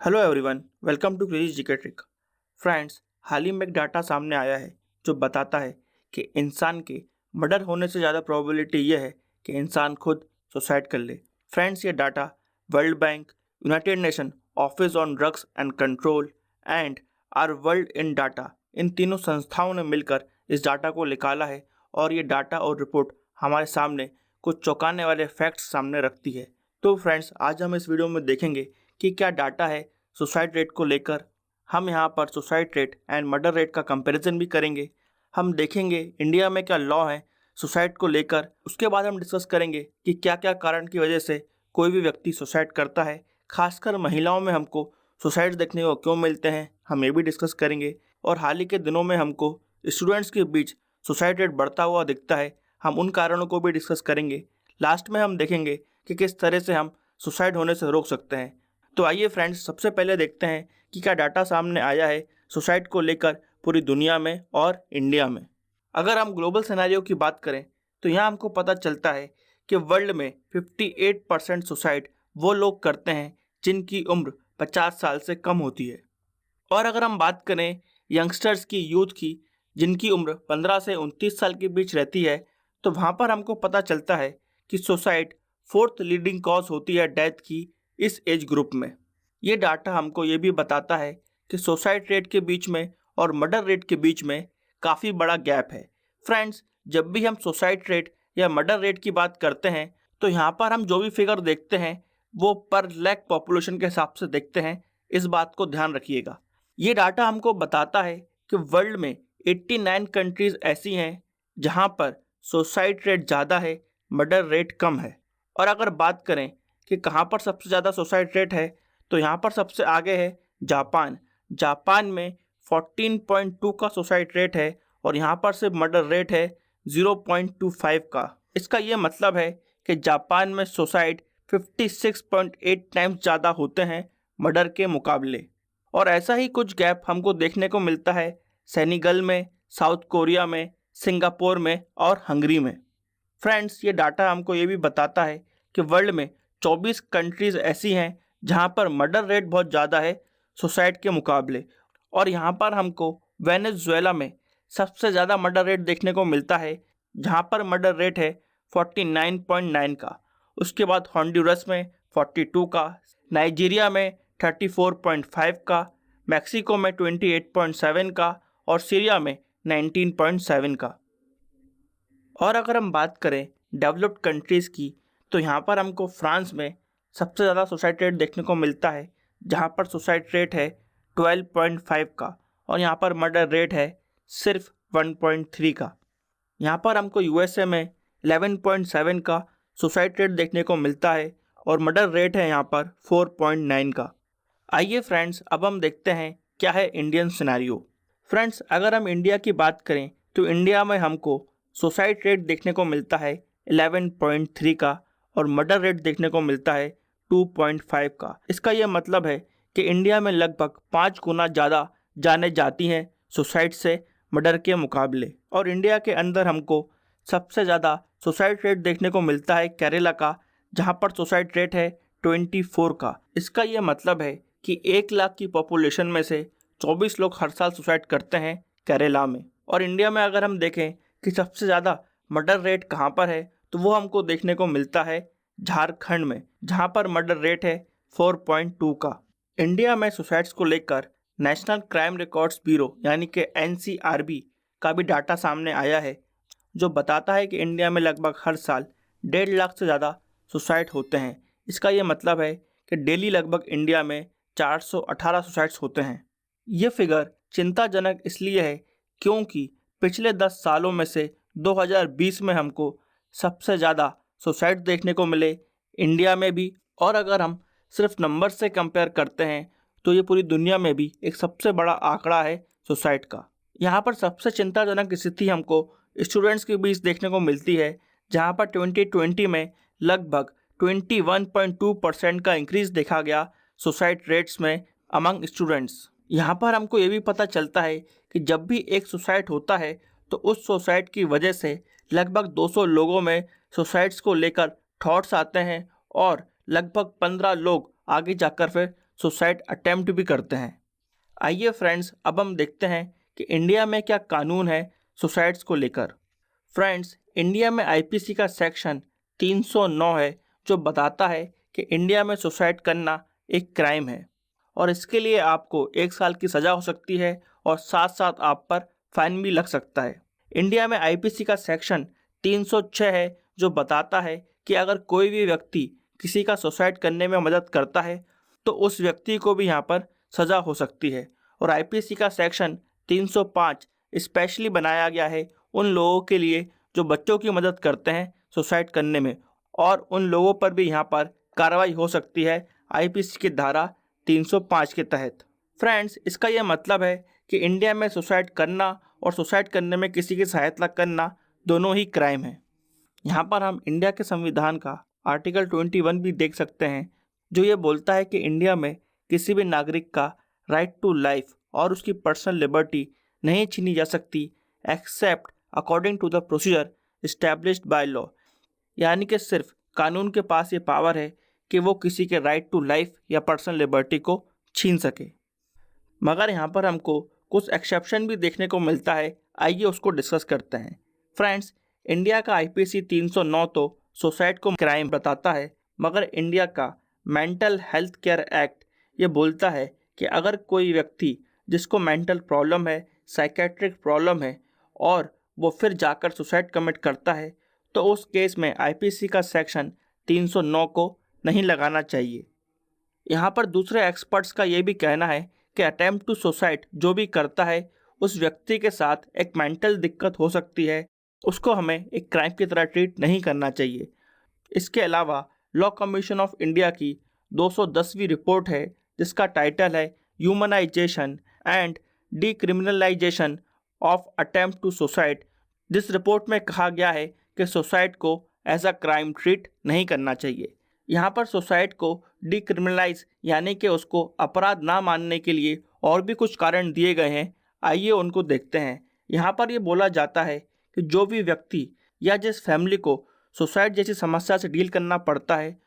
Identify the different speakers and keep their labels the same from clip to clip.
Speaker 1: Hello everyone, welcome to crazy GK trick. Friends, हाल ही में एक डाटा सामने आया है जो बताता है कि इंसान के मर्डर होने से ज़्यादा प्रोबेबिलिटी ये है कि इंसान खुद सुसाइड कर ले। फ्रेंड्स, ये data World Bank, United Nation Office on Drugs and Control and Our World in Data, इन तीनों संस्थाओं ने मिलकर इस डाटा को निकाला है और ये डाटा और रिपोर्ट हमारे सामने कुछ चौंकाने वाले फैक्ट्स सामने रखती है। तो फ्रेंड्स, आज हम इस वीडियो में देखेंगे कि क्या डाटा है सुसाइड रेट को लेकर। हम यहाँ पर suicide rate and murder rate का कंपैरिजन भी करेंगे। हम देखेंगे इंडिया में क्या लॉ है सुसाइड को लेकर। उसके बाद हम डिस्कस करेंगे कि क्या क्या कारण की वजह से कोई भी व्यक्ति सुसाइड करता है, खासकर महिलाओं में हमको सुसाइड देखने को क्यों मिलते हैं, हम ये भी डिस्कस करेंगे। और हाल ही के दिनों में हमको स्टूडेंट्स के बीच सुसाइड रेट बढ़ता हुआ दिखता है, हम उन कारणों को भी डिस्कस करेंगे। लास्ट में हम देखेंगे कि किस तरह से हम सुसाइड होने से रोक सकते हैं। तो आइए फ्रेंड्स, सबसे पहले देखते हैं कि क्या डाटा सामने आया है सुसाइड को लेकर पूरी दुनिया में और इंडिया में। अगर हम ग्लोबल सिनेरियो की बात करें तो यहाँ हमको पता चलता है कि वर्ल्ड में 58% सुसाइड वो लोग करते हैं जिनकी उम्र 50 साल से कम होती है। और अगर हम बात करें यंगस्टर्स की, यूथ की, जिनकी उम्र 15 से 29 साल के बीच रहती है, तो वहाँ पर हमको पता चलता है कि सुसाइड फोर्थ लीडिंग कॉज होती है डेथ की इस एज ग्रुप में। ये डाटा हमको ये भी बताता है कि सुसाइड रेट के बीच में और मर्डर रेट के बीच में काफ़ी बड़ा गैप है। फ्रेंड्स, जब भी हम सुसाइड रेट या मर्डर रेट की बात करते हैं तो यहाँ पर हम जो भी फिगर देखते हैं वो पर लैख पॉपुलेशन के हिसाब से देखते हैं, इस बात को ध्यान रखिएगा। ये डाटा हमको बताता है कि वर्ल्ड में 89 कंट्रीज़ ऐसी हैं जहाँ पर सुसाइड रेट ज़्यादा है, मर्डर रेट कम है। और अगर बात करें कि कहाँ पर सबसे ज़्यादा सुसाइड रेट है तो यहाँ पर सबसे आगे है जापान। जापान में 14.2 का सुसाइड रेट है और यहाँ पर सिर्फ मर्डर रेट है 0.25 का। इसका ये मतलब है कि जापान में सुसाइड 56.8 टाइम्स ज़्यादा होते हैं मर्डर के मुकाबले। और ऐसा ही कुछ गैप हमको देखने को मिलता है सेनेगल में, साउथ कोरिया में, सिंगापुर में और हंगरी में। फ्रेंड्स, ये डाटा हमको ये भी बताता है कि वर्ल्ड में 24 कंट्रीज़ ऐसी हैं जहाँ पर मर्डर रेट बहुत ज़्यादा है सुसाइड के मुकाबले। और यहाँ पर हमको वेनेजुएला में सबसे ज़्यादा मर्डर रेट देखने को मिलता है जहाँ पर मर्डर रेट है 49.9 का। उसके बाद हॉन्डुरस में 42 का, नाइजीरिया में 34.5 का, मैक्सिको में 28.7 का और सीरिया में 19.7 का। और अगर हम बात करें डेवलप्ड कंट्रीज़ की तो यहाँ पर हमको फ्रांस में सबसे ज़्यादा सुसाइड रेट देखने को मिलता है जहाँ पर सुसाइड रेट है 12.5 का और यहाँ पर मर्डर रेट है सिर्फ 1.3 का। यहाँ पर हमको यूएसए में 11.7 का सुसाइड रेट देखने को मिलता है और मर्डर रेट है यहाँ पर 4.9 का। आइए फ्रेंड्स, अब हम देखते हैं क्या है इंडियन सिनेरियो। फ्रेंड्स, अगर हम इंडिया की बात करें तो इंडिया में हमको सुसाइड रेट देखने को मिलता है 11.3 का और मर्डर रेट देखने को मिलता है 2.5 का। इसका यह मतलब है कि इंडिया में लगभग 5 गुना ज़्यादा जाने जाती हैं सुसाइड से मर्डर के मुकाबले। और इंडिया के अंदर हमको सबसे ज़्यादा सुसाइड रेट देखने को मिलता है केरला का, जहाँ पर सुसाइड रेट है 24 का। इसका यह मतलब है कि 1 लाख की पॉपुलेशन में से 24 लोग हर साल सुसाइड करते हैं केरला में। और इंडिया में अगर हम देखें कि सबसे ज़्यादा मर्डर रेट कहाँ पर है तो वो हमको देखने को मिलता है झारखंड में, जहाँ पर मर्डर रेट है 4.2 का। इंडिया में सुसाइड्स को लेकर नेशनल क्राइम रिकॉर्ड्स ब्यूरो यानी कि NCRB का भी डाटा सामने आया है जो बताता है कि इंडिया में लगभग हर साल 1.5 लाख से ज़्यादा सुसाइड होते हैं। इसका ये मतलब है कि डेली लगभग इंडिया में 418 सुसाइड्स होते हैं। ये फिगर चिंताजनक इसलिए है क्योंकि पिछले 10 सालों में से 2020 में हमको सबसे ज़्यादा सुसाइड देखने को मिले इंडिया में भी। और अगर हम सिर्फ नंबर से कंपेयर करते हैं तो ये पूरी दुनिया में भी एक सबसे बड़ा आंकड़ा है सुसाइड का। यहाँ पर सबसे चिंताजनक स्थिति हमको स्टूडेंट्स के बीच देखने को मिलती है, जहाँ पर 2020 में लगभग 21.2% का इंक्रीज़ देखा गया सुसाइड रेट्स में अमंग स्टूडेंट्स। यहाँ पर हमको ये भी पता चलता है कि जब भी एक सुसाइड होता है तो उस सुसाइड की वजह से लगभग 200 लोगों में सुसाइड्स को लेकर थॉट्स आते हैं और लगभग 15 लोग आगे जाकर फिर सुसाइड अटेम्प्ट भी करते हैं। आइए फ्रेंड्स, अब हम देखते हैं कि इंडिया में क्या कानून है सुसाइड्स को लेकर। फ्रेंड्स, इंडिया में आईपीसी का सेक्शन 309 है जो बताता है कि इंडिया में सुसाइड करना एक क्राइम है और इसके लिए आपको 1 साल की सज़ा हो सकती है और साथ साथ आप पर फाइन भी लग सकता है। इंडिया में आईपीसी का सेक्शन 306 है जो बताता है कि अगर कोई भी व्यक्ति किसी का सुसाइड करने में मदद करता है तो उस व्यक्ति को भी यहाँ पर सज़ा हो सकती है। और आईपीसी का सेक्शन 305 स्पेशली बनाया गया है उन लोगों के लिए जो बच्चों की मदद करते हैं सुसाइड करने में, और उन लोगों पर भी यहाँ पर कार्रवाई हो सकती है आईपीसी की धारा 305 के तहत। फ्रेंड्स, इसका यह मतलब है कि इंडिया में सुसाइड करना और सुसाइड करने में किसी की सहायता करना दोनों ही क्राइम है। यहाँ पर हम इंडिया के संविधान का आर्टिकल 21 भी देख सकते हैं जो ये बोलता है कि इंडिया में किसी भी नागरिक का राइट टू लाइफ और उसकी पर्सनल लिबर्टी नहीं छीनी जा सकती except according to the procedure established by law. यानी कि सिर्फ कानून के पास ये पावर है कि वो किसी के राइट टू लाइफ या पर्सनल लिबर्टी को छीन सके। मगर यहाँ पर हमको कुछ एक्सेप्शन भी देखने को मिलता है, आइए उसको डिस्कस करते हैं। फ्रेंड्स, इंडिया का आईपीसी 309 तो सुसाइड को क्राइम बताता है, मगर इंडिया का मेंटल हेल्थ केयर एक्ट ये बोलता है कि अगर कोई व्यक्ति जिसको मेंटल प्रॉब्लम है, साइकेट्रिक प्रॉब्लम है और वो फिर जाकर सुसाइड कमिट करता है तो उस केस में आईपीसी का सेक्शन 309 को नहीं लगाना चाहिए। यहाँ पर दूसरे एक्सपर्ट्स का ये भी कहना है कि अटेम्प्ट टू सुसाइड जो भी करता है उस व्यक्ति के साथ एक मेंटल दिक्कत हो सकती है, उसको हमें एक क्राइम की तरह ट्रीट नहीं करना चाहिए। इसके अलावा लॉ कमीशन ऑफ इंडिया की 210वीं रिपोर्ट है जिसका टाइटल है humanisation and decriminalisation of attempt to suicide. जिस रिपोर्ट में कहा गया है कि सुसाइड को एज अ क्राइम ट्रीट नहीं करना चाहिए। यहाँ पर सुसाइड को डिक्रिमिनलाइज यानी कि उसको अपराध ना मानने के लिए और भी कुछ कारण दिए गए हैं, आइए उनको देखते हैं। यहाँ पर ये बोला जाता है कि जो भी व्यक्ति या जिस फैमिली को सुसाइड जैसी समस्या से डील करना पड़ता है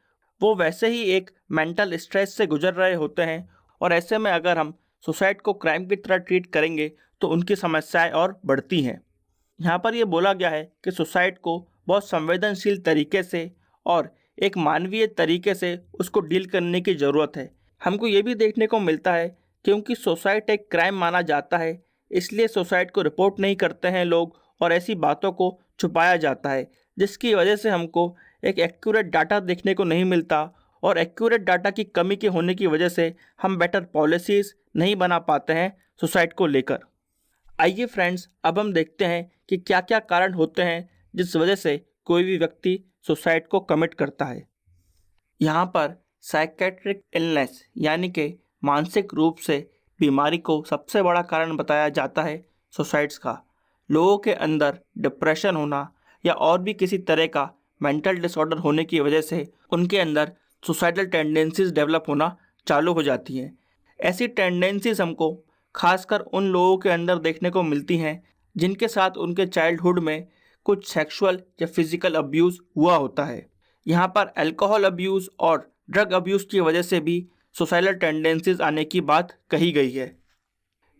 Speaker 1: वो वैसे ही एक मेंटल स्ट्रेस से गुजर रहे होते हैं और ऐसे में अगर हम सुसाइड को क्राइम की तरह ट्रीट करेंगे तो उनकी समस्याएं और बढ़ती हैं। यहाँ पर ये बोला गया है कि सुसाइड को बहुत संवेदनशील तरीके से और एक मानवीय तरीके से उसको डील करने की ज़रूरत है। हमको ये भी देखने को मिलता है क्योंकि सुसाइड एक क्राइम माना जाता है इसलिए सुसाइड को रिपोर्ट नहीं करते हैं लोग और ऐसी बातों को छुपाया जाता है जिसकी वजह से हमको एक एक्यूरेट डाटा देखने को नहीं मिलता और एक्यूरेट डाटा की कमी के होने की वजह से हम बेटर पॉलिसीज़ नहीं बना पाते हैं सुसाइड को लेकर। आइए फ्रेंड्स, अब हम देखते हैं कि क्या क्या कारण होते हैं जिस वजह से कोई भी व्यक्ति सुसाइड को कमिट करता है। यहाँ पर साइकेट्रिक इलनेस यानी कि मानसिक रूप से बीमारी को सबसे बड़ा कारण बताया जाता है सुसाइड्स का। लोगों के अंदर डिप्रेशन होना या और भी किसी तरह का मेंटल डिसऑर्डर होने की वजह से उनके अंदर सुसाइडल टेंडेंसीज डेवलप होना चालू हो जाती हैं। ऐसी टेंडेंसीज हमको खासकर उन लोगों के अंदर देखने को मिलती हैं जिनके साथ उनके चाइल्डहुड में कुछ सेक्सुअल या फिजिकल अब्यूज़ हुआ होता है। यहाँ पर अल्कोहल अब्यूज़ और ड्रग अब्यूज़ की वजह से भी सुसाइडल टेंडेंसीज आने की बात कही गई है।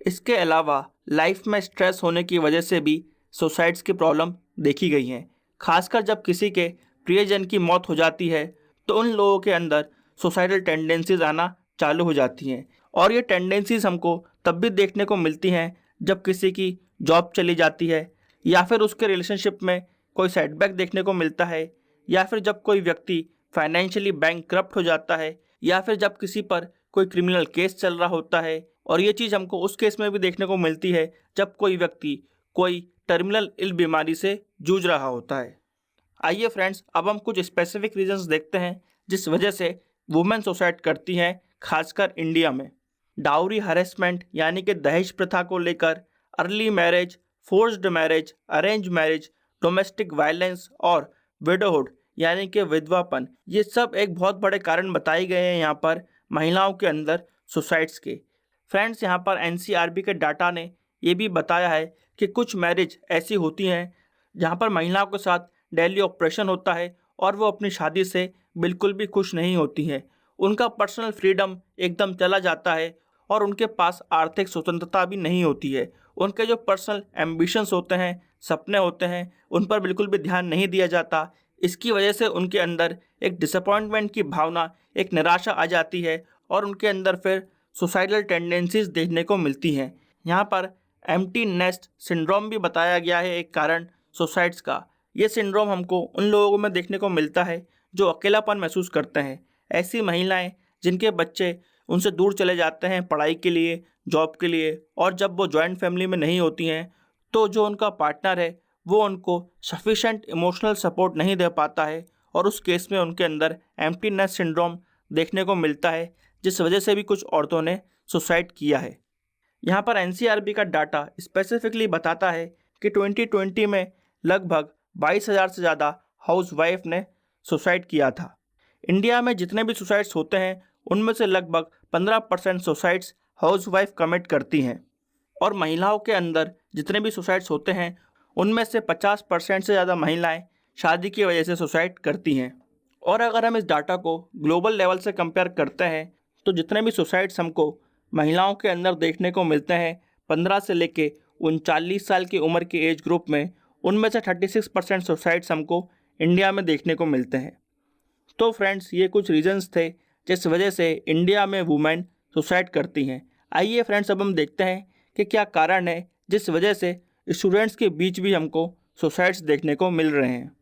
Speaker 1: इसके अलावा लाइफ में स्ट्रेस होने की वजह से भी सुसाइड्स की प्रॉब्लम देखी गई हैं। खासकर जब किसी के प्रियजन की मौत हो जाती है तो उन लोगों के अंदर सुसाइडल टेंडेंसीज आना चालू हो जाती हैं और ये टेंडेंसीज हमको तब भी देखने को मिलती हैं जब किसी की जॉब चली जाती है या फिर उसके रिलेशनशिप में कोई सेटबैक देखने को मिलता है या फिर जब कोई व्यक्ति फाइनेंशियली बैंकक्रप्ट हो जाता है या फिर जब किसी पर कोई क्रिमिनल केस चल रहा होता है। और ये चीज़ हमको उस केस में भी देखने को मिलती है जब कोई व्यक्ति कोई टर्मिनल इल बीमारी से जूझ रहा होता है। आइए फ्रेंड्स, अब हम कुछ स्पेसिफिक रीजंस देखते हैं जिस वजह से वुमेन सुसाइड करती हैं खासकर इंडिया में। डाउरी हरेसमेंट यानी कि दहेज प्रथा को लेकर, early marriage, forced marriage, arrange marriage, domestic violence और विडोहुड यानी कि विधवापन, ये सब एक बहुत बड़े कारण बताए गए हैं यहाँ पर महिलाओं के अंदर सुसाइड्स के। फ्रेंड्स, यहाँ पर एनसीआरबी के डाटा ने ये भी बताया है कि कुछ मैरिज ऐसी होती हैं जहाँ पर महिलाओं के साथ डेली ऑपरेशन होता है और वो अपनी शादी से बिल्कुल भी खुश नहीं होती हैं। उनका पर्सनल फ्रीडम एकदम चला जाता है और उनके पास आर्थिक स्वतंत्रता भी नहीं होती है। उनके जो पर्सनल एम्बिशंस होते हैं, सपने होते हैं, उन पर बिल्कुल भी ध्यान नहीं दिया जाता। इसकी वजह से उनके अंदर एक डिसअपॉइंटमेंट की भावना, एक निराशा आ जाती है और उनके अंदर फिर सुसाइडल टेंडेंसीज देखने को मिलती हैं। यहाँ पर एम्प्टी नेस्ट सिंड्रोम भी बताया गया है एक कारण सुसाइड्स का। ये सिंड्रोम हमको उन लोगों में देखने को मिलता है जो अकेलापन महसूस करते हैं। ऐसी महिलाएं जिनके बच्चे उनसे दूर चले जाते हैं पढ़ाई के लिए, जॉब के लिए, और जब वो जॉइंट फैमिली में नहीं होती हैं तो जो उनका पार्टनर है वो उनको सफिशेंट इमोशनल सपोर्ट नहीं दे पाता है और उस केस में उनके अंदर एम्प्टीनेस सिंड्रोम देखने को मिलता है, जिस वजह से भी कुछ औरतों ने सुसाइड किया है। यहाँ पर एनसीआरबी का डाटा स्पेसिफिकली बताता है कि 2020 में लगभग 22,000 से ज़्यादा हाउसवाइफ ने सुसाइड किया था। इंडिया में जितने भी सुसाइड्स होते हैं उनमें से लगभग 15% सुसाइड्स हाउसवाइफ कमिट करती हैं और महिलाओं के अंदर जितने भी सुसाइड्स होते हैं उनमें से 50% से ज़्यादा महिलाएं शादी की वजह से सुसाइड करती हैं। और अगर हम इस डाटा को ग्लोबल लेवल से कंपेयर करते हैं तो जितने भी सुसाइड्स हमको महिलाओं के अंदर देखने को मिलते हैं 15 से लेके 39 साल की उम्र के एज ग्रुप में, उनमें से 36% सुसाइड्स हमको इंडिया में देखने को मिलते हैं। तो फ्रेंड्स, ये कुछ रीजंस थे जिस वजह से इंडिया में वुमेन सुसाइड करती हैं। आइए फ्रेंड्स, अब हम देखते हैं कि क्या कारण है जिस वजह से स्टूडेंट्स के बीच भी हमको सुसाइड्स देखने को मिल रहे हैं।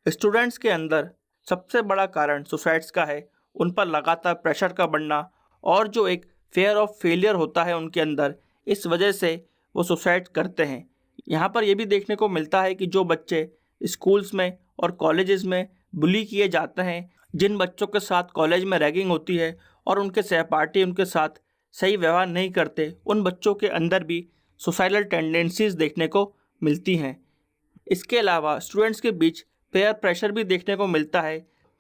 Speaker 1: स्टूडेंट्स के अंदर सबसे बड़ा कारण सुसाइड्स का है उन पर लगातार प्रेशर का बढ़ना और जो एक फेयर ऑफ फेलियर होता है उनके अंदर, इस वजह से वो सुसाइड करते हैं। यहाँ पर यह भी देखने को मिलता है कि जो बच्चे स्कूल्स में और कॉलेजेस में बुली किए जाते हैं, जिन बच्चों के साथ कॉलेज में रैगिंग होती है और उनके सहपाठी उनके साथ सही व्यवहार नहीं करते, उन बच्चों के अंदर भी सुसाइडल टेंडेंसीज देखने को मिलती हैं। इसके अलावा स्टूडेंट्स के बीच पेयर प्रेशर भी देखने को मिलता है।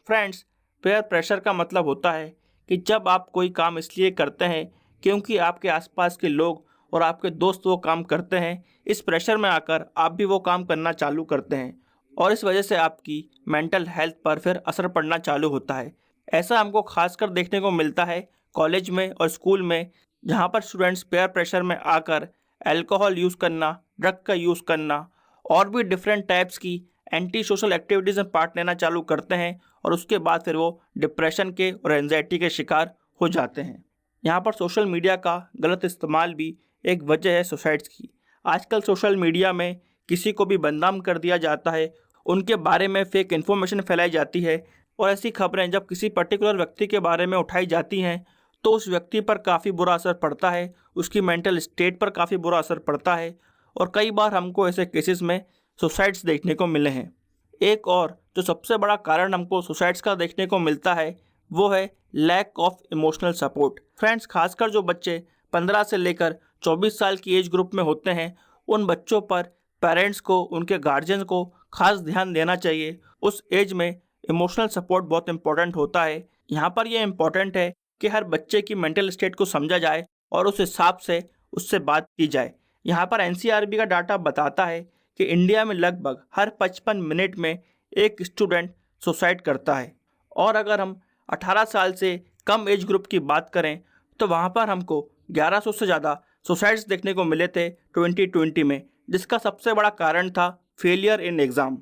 Speaker 1: फ्रेंड्स, पेयर प्रेशर का मतलब होता है कि जब आप कोई काम इसलिए करते हैं क्योंकि आपके आसपास के लोग और आपके दोस्त वो काम करते हैं, इस प्रेशर में आकर आप भी वो काम करना चालू करते हैं और इस वजह से आपकी मेंटल हेल्थ पर फिर असर पड़ना चालू होता है। ऐसा हमको खासकर देखने को मिलता है कॉलेज में और स्कूल में, जहाँ पर स्टूडेंट्स पेयर प्रेशर में आकर अल्कोहल यूज़ करना, ड्रग का यूज़ करना और भी डिफरेंट टाइप्स की एंटी सोशल एक्टिविटीज़ में पार्ट लेना चालू करते हैं और उसके बाद फिर वो डिप्रेशन के और एंजाइटी के शिकार हो जाते हैं। यहाँ पर सोशल मीडिया का गलत इस्तेमाल भी एक वजह है सुसाइड्स की। आजकल सोशल मीडिया में किसी को भी बदनाम कर दिया जाता है, उनके बारे में फेक इन्फॉर्मेशन फैलाई जाती है और ऐसी खबरें जब किसी पर्टिकुलर व्यक्ति के बारे में उठाई जाती हैं तो उस व्यक्ति पर काफ़ी बुरा असर पड़ता है, उसकी मेंटल स्टेट पर काफ़ी बुरा असर पड़ता है और कई बार हमको ऐसे केसेस में सुसाइड्स देखने को मिले हैं। एक और जो सबसे बड़ा कारण हमको सुसाइड्स का देखने को मिलता है वो है lack of emotional support. Friends, खासकर जो बच्चे 15 से लेकर 24 साल की एज ग्रुप में होते हैं, उन बच्चों पर पेरेंट्स को, उनके गार्जियन को खास ध्यान देना चाहिए। उस एज में इमोशनल सपोर्ट बहुत इंपॉर्टेंट होता है। यहाँ पर यह इम्पॉर्टेंट है कि हर बच्चे की मेंटल स्टेट को समझा जाए और उस हिसाब से उससे बात की जाए। यहाँ पर एनसीआरबी का डाटा बताता है कि इंडिया में लगभग हर 55 मिनट में एक स्टूडेंट सुसाइड करता है और अगर हम 18 साल से कम एज ग्रुप की बात करें तो वहाँ पर हमको 1100 से ज़्यादा सुसाइड्स देखने को मिले थे 2020 में, जिसका सबसे बड़ा कारण था फेलियर इन एग्ज़ाम।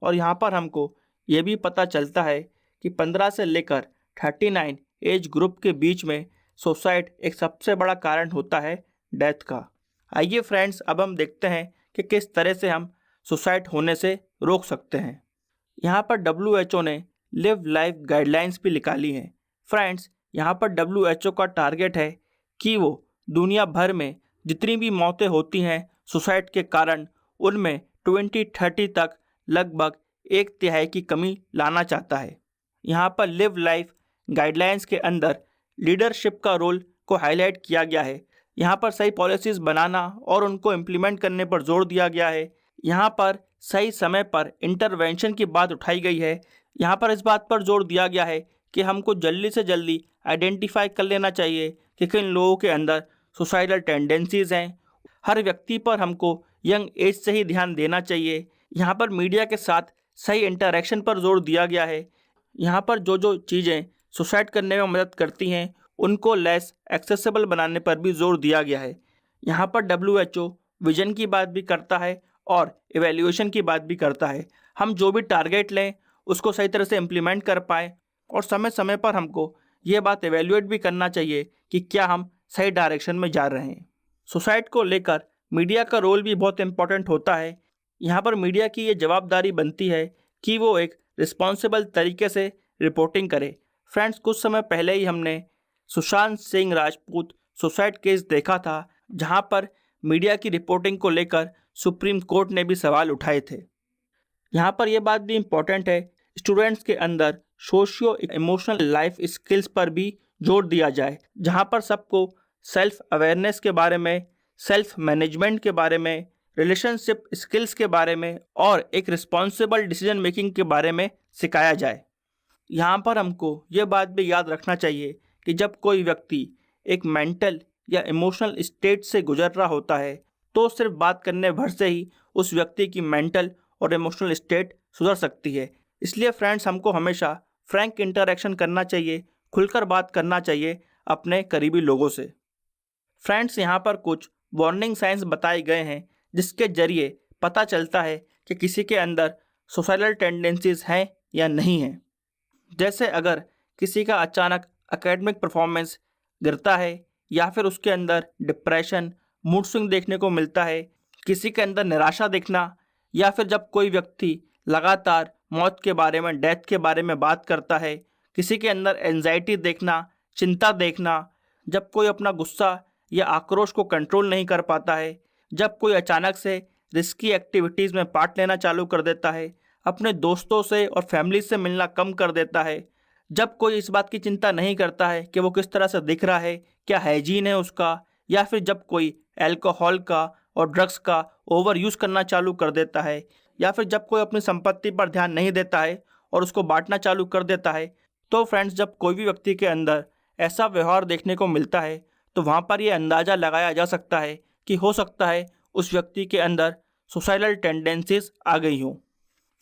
Speaker 1: और यहाँ पर हमको ये भी पता चलता है कि 15 से लेकर 39 एज ग्रुप के बीच में सुसाइड एक सबसे बड़ा कारण होता है डेथ का। आइए फ्रेंड्स, अब हम देखते हैं कि किस तरह से हम सुसाइड होने से रोक सकते हैं। यहाँ पर WHO ने लिव लाइफ गाइडलाइंस भी निकाली हैं। फ्रेंड्स, यहाँ पर WHO का टारगेट है कि वो दुनिया भर में जितनी भी मौतें होती हैं सुसाइड के कारण, उनमें 2030 तक लगभग 1/3 की कमी लाना चाहता है। यहाँ पर लिव लाइफ गाइडलाइंस के अंदर लीडरशिप का रोल को हाईलाइट किया गया है। यहाँ पर सही पॉलिसीज़ बनाना और उनको इम्प्लीमेंट करने पर जोर दिया गया है। यहाँ पर सही समय पर इंटरवेंशन की बात उठाई गई है। यहाँ पर इस बात पर जोर दिया गया है कि हमको जल्दी से जल्दी आइडेंटिफाई कर लेना चाहिए कि किन लोगों के अंदर सुसाइडल टेंडेंसीज़ हैं। हर व्यक्ति पर हमको यंग एज से ही ध्यान देना चाहिए। यहाँ पर मीडिया के साथ सही इंटरेक्शन पर जोर दिया गया है। यहाँ पर जो जो चीज़ें सुसाइड करने में मदद करती हैं उनको लेस एक्सेसिबल बनाने पर भी जोर दिया गया है। यहाँ पर WHO विजन की बात भी करता है और इवैल्यूएशन की बात भी करता है। हम जो भी टारगेट लें उसको सही तरह से इम्प्लीमेंट कर पाएँ और समय समय पर हमको ये बात इवैल्यूएट भी करना चाहिए कि क्या हम सही डायरेक्शन में जा रहे हैं। सुसाइड को लेकर मीडिया का रोल भी बहुत इम्पोर्टेंट होता है। यहाँ पर मीडिया की ये जवाबदारी बनती है कि वो एक रिस्पॉन्सिबल तरीके से रिपोर्टिंग करे। फ्रेंड्स, कुछ समय पहले ही हमने सुशांत सिंह राजपूत सुसाइड केस देखा था, जहाँ पर मीडिया की रिपोर्टिंग को लेकर सुप्रीम कोर्ट ने भी सवाल उठाए थे। यहाँ पर यह बात भी इम्पोर्टेंट है, स्टूडेंट्स के अंदर सोशियो इमोशनल लाइफ स्किल्स पर भी जोर दिया जाए, जहाँ पर सबको सेल्फ अवेयरनेस के बारे में, सेल्फ मैनेजमेंट के बारे में, रिलेशनशिप स्किल्स के बारे में और एक रिस्पॉन्सिबल डिसीजन मेकिंग के बारे में सिखाया जाए। यहाँ पर हमको ये बात भी याद रखना चाहिए कि जब कोई व्यक्ति एक मेंटल या इमोशनल स्टेट से गुजर रहा होता है तो सिर्फ बात करने भर से ही उस व्यक्ति की मेंटल और इमोशनल स्टेट सुधर सकती है। इसलिए फ्रेंड्स, हमको हमेशा फ्रैंक इंटरेक्शन करना चाहिए, खुलकर बात करना चाहिए अपने करीबी लोगों से। फ्रेंड्स, यहाँ पर कुछ वार्निंग साइंस बताए गए हैं जिसके जरिए पता चलता है कि किसी के अंदर सुसाइडल टेंडेंसीज हैं या नहीं हैं। जैसे अगर किसी का अचानक एकेडमिक परफॉर्मेंस गिरता है या फिर उसके अंदर डिप्रेशन, मूड स्विंग देखने को मिलता है, किसी के अंदर निराशा दिखना, या फिर जब कोई व्यक्ति लगातार मौत के बारे में, डेथ के बारे में बात करता है, किसी के अंदर एंजाइटी देखना, चिंता देखना, जब कोई अपना गुस्सा या आक्रोश को कंट्रोल नहीं कर पाता है, जब कोई अचानक से रिस्की एक्टिविटीज़ में पार्ट लेना चालू कर देता है, अपने दोस्तों से और फैमिली से मिलना कम कर देता है, जब कोई इस बात की चिंता नहीं करता है कि वो किस तरह से दिख रहा है, क्या हाइजीन है उसका, या फिर जब कोई अल्कोहल का और ड्रग्स का ओवर यूज़ करना चालू कर देता है, या फिर जब कोई अपनी संपत्ति पर ध्यान नहीं देता है और उसको बांटना चालू कर देता है। तो फ्रेंड्स, जब कोई भी व्यक्ति के अंदर ऐसा व्यवहार देखने को मिलता है तो वहाँ पर ये अंदाज़ा लगाया जा सकता है कि हो सकता है उस व्यक्ति के अंदर सुसाइडल टेंडेंसीज आ गई हों।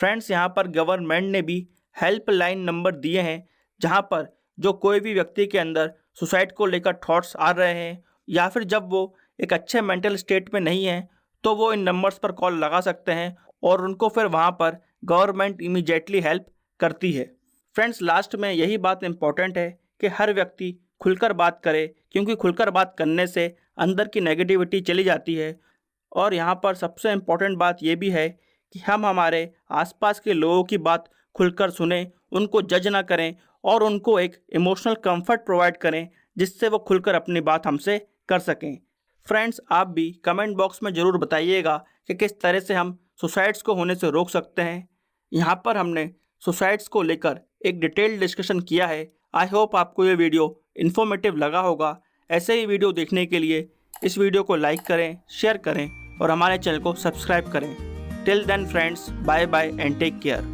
Speaker 1: फ्रेंड्स, यहाँ पर गवर्नमेंट ने भी हेल्पलाइन नंबर दिए हैं, जहाँ पर जो कोई भी व्यक्ति के अंदर सुसाइड को लेकर थॉट्स आ रहे हैं या फिर जब वो एक अच्छे मेंटल स्टेट में नहीं है तो वो इन नंबर्स पर कॉल लगा सकते हैं और उनको फिर वहाँ पर गवर्नमेंट इमीडिएटली हेल्प करती है। फ्रेंड्स, लास्ट में यही बात इम्पॉर्टेंट है कि हर व्यक्ति खुलकर बात करे, क्योंकि खुलकर बात करने से अंदर की नेगेटिविटी चली जाती है। और यहाँ पर सबसे इम्पॉर्टेंट बात ये भी है कि हम हमारे आसपास के लोगों की बात खुलकर सुने, उनको जज ना करें और उनको एक इमोशनल कंफर्ट प्रोवाइड करें जिससे वो खुलकर अपनी बात हमसे कर सकें। फ्रेंड्स, आप भी कमेंट बॉक्स में ज़रूर बताइएगा कि किस तरह से हम सुसाइड्स को होने से रोक सकते हैं। यहाँ पर हमने सुसाइड्स को लेकर एक डिटेल्ड डिस्कशन किया है। आई होप आपको ये वीडियो इन्फॉर्मेटिव लगा होगा। ऐसे ही वीडियो देखने के लिए इस वीडियो को लाइक करें, शेयर करें और हमारे चैनल को सब्सक्राइब करें। Till then friends, bye bye and take care.